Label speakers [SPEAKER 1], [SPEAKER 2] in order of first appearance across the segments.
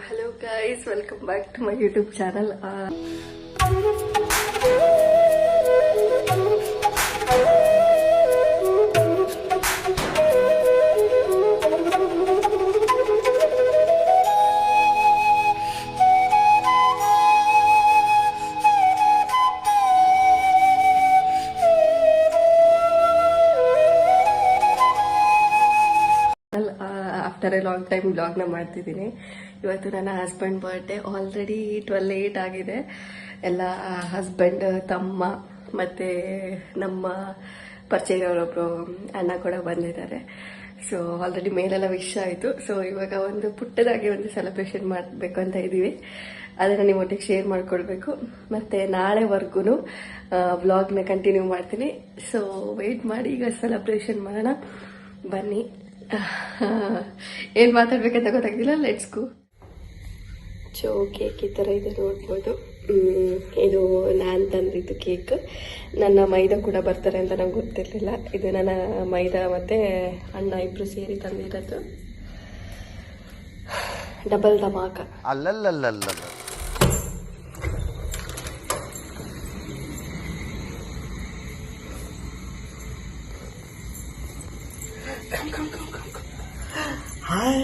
[SPEAKER 1] hello guys, welcome back to my YouTube channel. After a long time ಬ್ಲಾಗ್ನ ಮಾಡ್ತಿದ್ದೀನಿ. ಇವತ್ತು ನನ್ನ ಹಸ್ಬೆಂಡ್ ಬರ್ಡೇ. ಆಲ್ರೆಡಿ 12 ಆಗಿದೆ. ಎಲ್ಲ ಹಸ್ಬೆಂಡ್, ತಮ್ಮ ಮತ್ತು ನಮ್ಮ ಪರಿಚಯದವರೊಬ್ಬರು ಅಣ್ಣ ಕೂಡ ಬಂದಿದ್ದಾರೆ. ಸೊ ಆಲ್ರೆಡಿ ಮೇಲೆಲ್ಲ ವಿಶ್ ಆಯಿತು. ಸೊ ಇವಾಗ ಒಂದು ಪುಟ್ಟದಾಗಿ ಒಂದು ಸೆಲೆಬ್ರೇಷನ್ ಮಾಡಬೇಕು ಅಂತ ಇದ್ದೀವಿ. ಅದನ್ನು ನಿಮ್ಮೊಟ್ಟಿಗೆ ಶೇರ್ ಮಾಡ್ಕೊಳ್ಬೇಕು. ಮತ್ತು ನಾಳೆವರೆಗೂ ವ್ಲಾಗ್ನ ಕಂಟಿನ್ಯೂ ಮಾಡ್ತೀನಿ. ಸೊ ವೆಯ್ಟ್ ಮಾಡಿ, ಈಗ ಸೆಲೆಬ್ರೇಷನ್ ಮಾಡೋಣ ಬನ್ನಿ. ಏನು ಮಾತಾಡ್ಬೇಕಂತ ಗೊತ್ತಾಗ್ತಿಲ್ಲ. Let's go. ಸೊ ಕೇಕ್ ಈ ಥರ ಇದೆ ನೋಡ್ಬೋದು. ಇದು ನಾನು ತಂದಿದ್ದು ಕೇಕ್. ನನ್ನ ಮೈದಾ ಕೂಡ ಬರ್ತಾರೆ ಅಂತ ನಂಗೆ ಗೊತ್ತಿರಲಿಲ್ಲ. ಇದು ನನ್ನ ಮೈದಾ ಮತ್ತು ಅಣ್ಣ ಇಬ್ಬರು ಸೇರಿ ತಂದಿರೋದು. ಡಬಲ್ ಧಮಾಕ.
[SPEAKER 2] ಅಲ್ಲಲ್ಲಲ್ಲಲ್ಲ.
[SPEAKER 3] Hi.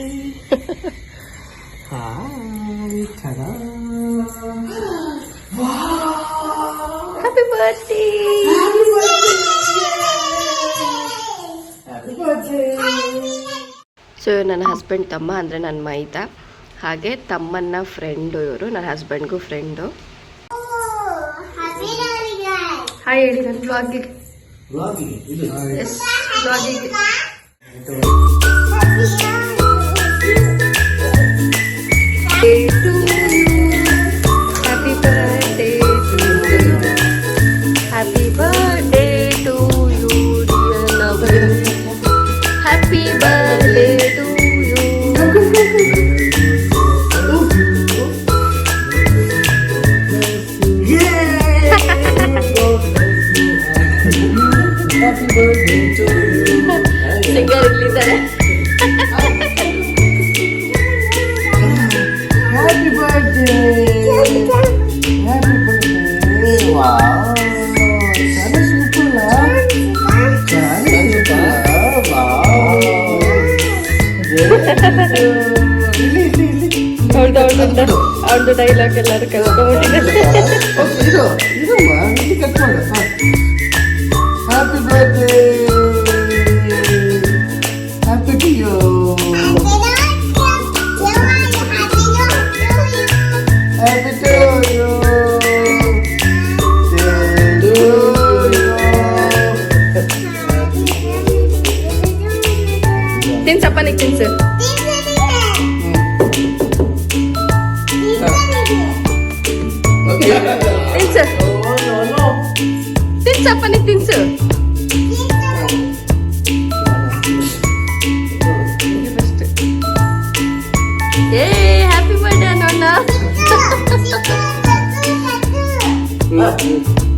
[SPEAKER 3] Hi. Ta-da. Wow.
[SPEAKER 1] Happy birthday.
[SPEAKER 3] Happy birthday. Happy birthday.
[SPEAKER 1] So ನನ್ನ ಹಸ್ಬೆಂಡ್ ತಮ್ಮ ಅಂದರೆ ನನ್ನ ಮೈದಾ, ಹಾಗೆ ತಮ್ಮನ ಫ್ರೆಂಡು ಇವರು, ನನ್ನ ಹಸ್ಬೆಂಡ್ಗೂ ಫ್ರೆಂಡು. ಹಾಯ್ ಹೇಳಿ ನನ್ನ ಬ್ಲಾಗಿಗೆ. S, ಬ್ಲಾಗಿಗೆ. Happy birthday to you, dear lover. Happy birthday to you.
[SPEAKER 3] Happy birthday to you.
[SPEAKER 1] Singer ಇಲ್ಲಿದ್ದಾರೆ.
[SPEAKER 3] Happy birthday. Happy birthday. Wow. Sana super lah. Sana super. Wow.
[SPEAKER 1] ಅವ್ರದ್ದು ಡೈಲಾಗ್ ಎಲ್ಲರೂ ಕಲ್ತ್ಕೊಂಡ್ಬಿಟ್ಟಿದ್ದಾರೆ.
[SPEAKER 3] ಇದು cut ಮಾಡು. Happy birthday. Happy to you. Happy to you. To you.
[SPEAKER 1] ತಿನ್ಸಪ್ಪ, ನೀ ತಿನ್ಸು. ತಿನ್ಸು, ತಿನ್ಸಪ್ಪ, ನೀ ತಿನ್ಸು. ಏ happy birthday ಅನ್ನೋಣ.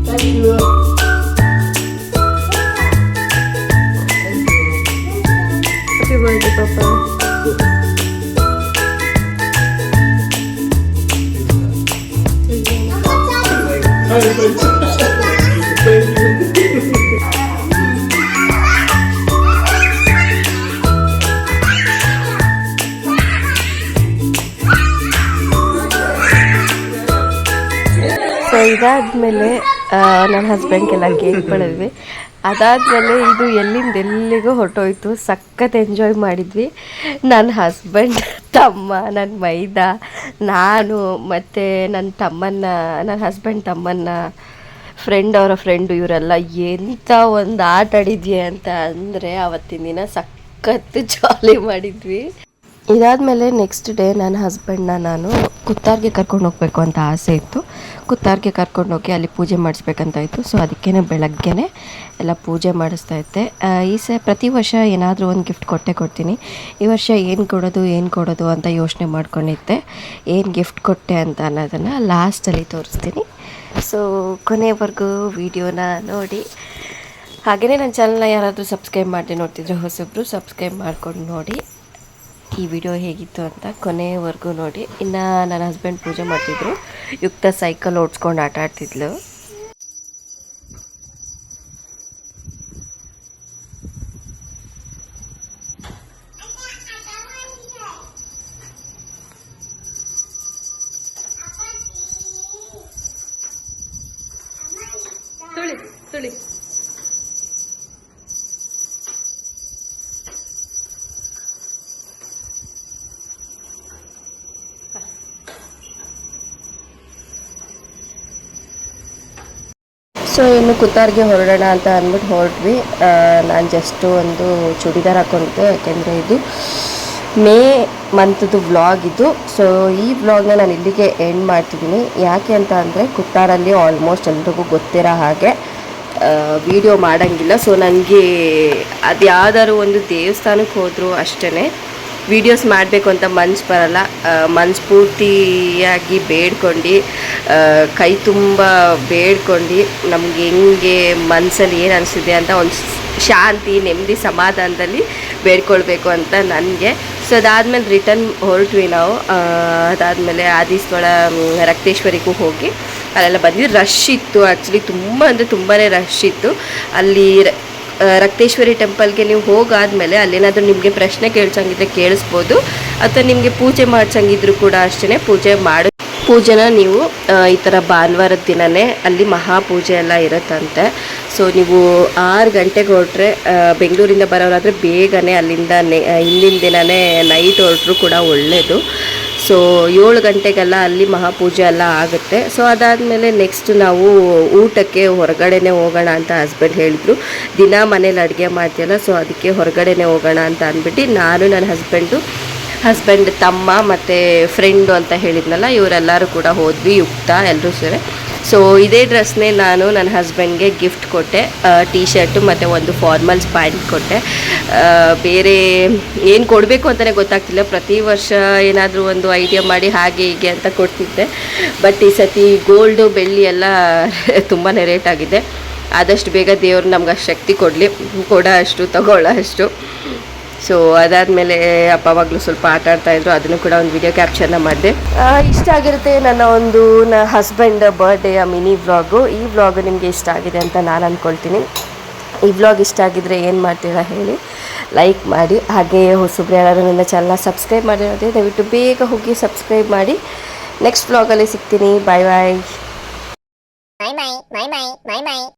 [SPEAKER 3] Thank you.
[SPEAKER 1] ಹ್ಯಾಪಿ ಬರ್ಡೇ ಪಾಪ. ಸೊ ಇದಾದ್ಮೇಲೆ ನನ್ನ ಹಸ್ಬೆಂಡ್ಗೆಲ್ಲ ಕೇಕ್ ಮಾಡಿದ್ವಿ. ಅದಾದಮೇಲೆ ಇದು ಎಲ್ಲಿಂದ ಎಲ್ಲಿಗೂ ಹೊರಟೋಯ್ತು. ಸಖತ್ ಎಂಜಾಯ್ ಮಾಡಿದ್ವಿ. ನನ್ನ ಹಸ್ಬೆಂಡ್, ತಮ್ಮ, ನನ್ನ ಮೈದಾ, ನಾನು ಮತ್ತು ನನ್ನ ಹಸ್ಬೆಂಡ್ ತಮ್ಮನ ಫ್ರೆಂಡ್, ಅವರ ಫ್ರೆಂಡು, ಇವರೆಲ್ಲ ಎಂಥ ಒಂದು ಆಟ ಆಡಿದ್ವಿ ಅಂತ ಅಂದರೆ ಅವತ್ತಿನ ದಿನ ಸಖತ್ ಜಾಲಿ ಮಾಡಿದ್ವಿ. ಇದಾದಮೇಲೆ ನೆಕ್ಸ್ಟ್ ಡೇ ನನ್ನ ಹಸ್ಬೆಂಡ್ನ ನಾನು ಕುತ್ತಾರ್ಗೆ ಕರ್ಕೊಂಡು ಹೋಗಬೇಕು ಅಂತ ಆಸೆ ಇತ್ತು. ಕುತ್ತಾರ್ಗೆ ಕರ್ಕೊಂಡೋಗಿ ಅಲ್ಲಿ ಪೂಜೆ ಮಾಡಿಸ್ಬೇಕಂತ ಇತ್ತು. ಸೊ ಅದಕ್ಕೇ ಬೆಳಗ್ಗೆನೇ ಎಲ್ಲ ಪೂಜೆ ಮಾಡಿಸ್ತಾ ಇದ್ದೆ. ಪ್ರತಿ ವರ್ಷ ಏನಾದರೂ ಒಂದು ಗಿಫ್ಟ್ ಕೊಡ್ತೀನಿ. ಈ ವರ್ಷ ಏನು ಕೊಡೋದು ಅಂತ ಯೋಚನೆ ಮಾಡ್ಕೊಂಡಿದ್ದೆ. ಏನು ಗಿಫ್ಟ್ ಕೊಟ್ಟೆ ಅಂತ ಅನ್ನೋದನ್ನು ಲಾಸ್ಟಲ್ಲಿ ತೋರಿಸ್ತೀನಿ. ಸೊ ಕೊನೆವರೆಗೂ ವಿಡಿಯೋನ ನೋಡಿ. ಹಾಗೆಯೇ ನನ್ನ ಚಾನಲ್ನ ಯಾರಾದರೂ ಸಬ್ಸ್ಕ್ರೈಬ್ ಮಾಡಿ ನೋಡ್ತಿದ್ರೆ ಹೊಸಬ್ರು ಸಬ್ಸ್ಕ್ರೈಬ್ ಮಾಡ್ಕೊಂಡು ನೋಡಿ. ಈ ವಿಡಿಯೋ ಹೇಗಿತ್ತು ಅಂತ ಕೊನೆಯವರೆಗೂ ನೋಡಿ. ಇನ್ನು ನನ್ನ ಹಸ್ಬೆಂಡ್ ಪೂಜೆ ಮಾಡ್ತಿದ್ರು, ಯುಕ್ತ ಸೈಕಲ್ ಓಡಿಸ್ಕೊಂಡು ಆಟ ಆಡ್ತಿದ್ಲು. ತುಳಿ ತುಳಿ ಸೊ ಇನ್ನು ಕುತ್ತಾರ್ಗೆ ಹೊರಡೋಣ ಅಂತ ಅಂದ್ಬಿಟ್ಟು ಹೊರಟ್ವಿ. ನಾನು ಜಸ್ಟು ಒಂದು ಚೂಡಿದಾರ್ ಹಾಕ್ಕೊಂಡಿದ್ದೆ, ಯಾಕೆಂದರೆ ಇದು ಮೇ ಮಂತ್ದು ವ್ಲಾಗ್ ಇದು. ಸೊ ಈ ವ್ಲಾಗ್ನ ನಾನು ಇಲ್ಲಿಗೆ ಎಂಡ್ ಮಾಡ್ತಿದ್ದೀನಿ. ಯಾಕೆ ಅಂತ ಅಂದರೆ ಕುತ್ತಾರಲ್ಲಿ ಆಲ್ಮೋಸ್ಟ್ ಎಲ್ರಿಗೂ ಗೊತ್ತಿರೋ ಹಾಗೆ ವಿಡಿಯೋ ಮಾಡೋಂಗಿಲ್ಲ. ಸೊ ನನಗೆ ಅದು ಯಾವ್ದಾದ್ರು ಒಂದು ದೇವಸ್ಥಾನಕ್ಕೆ ಹೋದರೂ ಅಷ್ಟೇ ವೀಡಿಯೋಸ್ ಮಾಡಬೇಕು ಅಂತ ಮನ್ಸು ಬರಲ್ಲ. ಮನ್ಸು ಪೂರ್ತಿಯಾಗಿ ಬೇಡ್ಕೊಂಡು ಕೈ ತುಂಬ ಬೇಡ್ಕೊಂಡು ನಮ್ಗೆ ಹೆಂಗೆ ಮನಸ್ಸಲ್ಲಿ ಏನು ಅನಿಸಿದೆ ಅಂತ ಒಂದು ಶಾಂತಿ ನೆಮ್ಮದಿ ಸಮಾಧಾನದಲ್ಲಿ ಬೇಡ್ಕೊಳ್ಬೇಕು ಅಂತ ನನಗೆ. ಸೊ ಅದಾದಮೇಲೆ ರಿಟರ್ನ್ ಹೊರಟ್ವಿ ನಾವು. ಅದಾದಮೇಲೆ ಆದಿಸ್ಥಳ ರಕ್ತೇಶ್ವರಿಗೂ ಹೋಗಿ ಅಲ್ಲೆಲ್ಲ ಬಂದ್ವಿ. ರಶ್ ಇತ್ತು ಆ್ಯಕ್ಚುಲಿ, ತುಂಬ ಅಂದರೆ ತುಂಬಾ ರಶ್ ಇತ್ತು. ಅಲ್ಲಿ ರಕ್ತೇಶ್ವರಿ ಟೆಂಪಲ್ಗೆ ನೀವು ಹೋಗಾದ್ಮೇಲೆ ಅಲ್ಲೇನಾದರೂ ನಿಮಗೆ ಪ್ರಶ್ನೆ ಕೇಳ್ಸಂಗಿದ್ರೆ ಕೇಳಿಸ್ಬೋದು, ಅಥವಾ ನಿಮಗೆ ಪೂಜೆ ಮಾಡ್ಸಂಗಿದ್ರು ಕೂಡ ಅಷ್ಟೇ ಪೂಜೆನ ನೀವು ಈ ಥರ ಭಾನುವಾರದ ದಿನವೇ ಅಲ್ಲಿ ಮಹಾಪೂಜೆ ಎಲ್ಲ ಇರುತ್ತಂತೆ. ಸೊ ನೀವು 6 ಗಂಟೆಗೆ ಹೊರಟ್ರೆ, ಬೆಂಗಳೂರಿಂದ ಬರೋರಾದರೆ ಬೇಗನೆ ಅಲ್ಲಿಂದ ಹಿಂದಿನ ದಿನವೇ ನೈಟ್ ಹೊರಟ್ರು ಕೂಡ ಒಳ್ಳೆಯದು. ಸೊ 7 ಗಂಟೆಗೆಲ್ಲ ಅಲ್ಲಿ ಮಹಾಪೂಜೆ ಎಲ್ಲ ಆಗುತ್ತೆ. ಸೊ ಅದಾದಮೇಲೆ ನೆಕ್ಸ್ಟ್ ನಾವು ಊಟಕ್ಕೆ ಹೊರಗಡೆನೇ ಹೋಗೋಣ ಅಂತ ಹಸ್ಬೆಂಡ್ ಹೇಳಿದರು. ದಿನ ಮನೇಲಿ ಅಡುಗೆ ಮಾಡ್ತೀಯಲ್ಲ, ಸೊ ಅದಕ್ಕೆ ಹೊರಗಡೆನೇ ಹೋಗೋಣ ಅಂತ ಅಂದ್ಬಿಟ್ಟು ನಾನು ನನ್ನ ಹಸ್ಬೆಂಡ್ ತಮ್ಮ ಮತ್ತು ಫ್ರೆಂಡು ಅಂತ ಹೇಳಿದ್ನಲ್ಲ, ಇವರೆಲ್ಲರೂ ಕೂಡ ಹೋದ್ವಿ, ಯುಕ್ತ ಎಲ್ಲರೂ ಸೇರಿ. ಸೊ ಇದೇ ಡ್ರೆಸ್ನೇ ನಾನು ನನ್ನ ಹಸ್ಬೆಂಡ್ಗೆ ಗಿಫ್ಟ್ ಕೊಟ್ಟೆ. ಟೀ ಶರ್ಟು ಮತ್ತು ಒಂದು ಫಾರ್ಮಲ್ಸ್ ಪ್ಯಾಂಟ್ ಕೊಟ್ಟೆ. ಬೇರೆ ಏನು ಕೊಡಬೇಕು ಅಂತಲೇ ಗೊತ್ತಾಗ್ತಿಲ್ಲ. ಪ್ರತಿ ವರ್ಷ ಏನಾದರೂ ಒಂದು ಐಡಿಯಾ ಮಾಡಿ ಹಾಗೆ ಹೀಗೆ ಅಂತ ಕೊಡ್ತಿದ್ದೆ. ಬಟ್ ಈ ಸತಿ ಗೋಲ್ಡು ಬೆಳ್ಳಿ ಎಲ್ಲ ತುಂಬಾ ರೇಟ್ ಆಗಿದೆ. ಆದಷ್ಟು ಬೇಗ ದೇವ್ರು ನಮ್ಗೆ ಅಷ್ಟು ಶಕ್ತಿ ಕೊಡಲಿ, ಕೊಡೋ ಅಷ್ಟು ತಗೊಳ್ಳೋ ಅಷ್ಟು. ಸೊ ಅದಾದಮೇಲೆ ಅಪ್ಪವಾಗಲೂ ಸ್ವಲ್ಪ ಆಟ ಆಡ್ತಾಯಿದ್ರು, ಅದನ್ನು ಕೂಡ ಒಂದು ವಿಡಿಯೋ ಕ್ಯಾಪ್ಚರ್ನ ಮಾಡಿದೆ. ಇಷ್ಟ ಆಗಿರುತ್ತೆ ನನ್ನ ಹಸ್ಬೆಂಡ್ ಬರ್ಡೇಯ ಮಿನಿ ವ್ಲಾಗು. ಈ ವ್ಲಾಗ್ ನಿಮಗೆ ಇಷ್ಟ ಆಗಿದೆ ಅಂತ ನಾನು ಅಂದ್ಕೊಳ್ತೀನಿ. ಈ ವ್ಲಾಗ್ ಇಷ್ಟ ಆಗಿದ್ದರೆ ಏನು ಮಾಡ್ತೀರಾ ಹೇಳಿ, ಲೈಕ್ ಮಾಡಿ. ಹಾಗೆ ಹೊಸಬ್ರು ಯಾರು ನನ್ನ ಚಾನಲ್ನ ಸಬ್ಸ್ಕ್ರೈಬ್ ಮಾಡಿರೋದೇ ದಯವಿಟ್ಟು ಬೇಗ ಹೋಗಿ ಸಬ್ಸ್ಕ್ರೈಬ್ ಮಾಡಿ. ನೆಕ್ಸ್ಟ್ ವ್ಲಾಗಲ್ಲಿ ಸಿಗ್ತೀನಿ. ಬಾಯ್ ಬಾಯ್.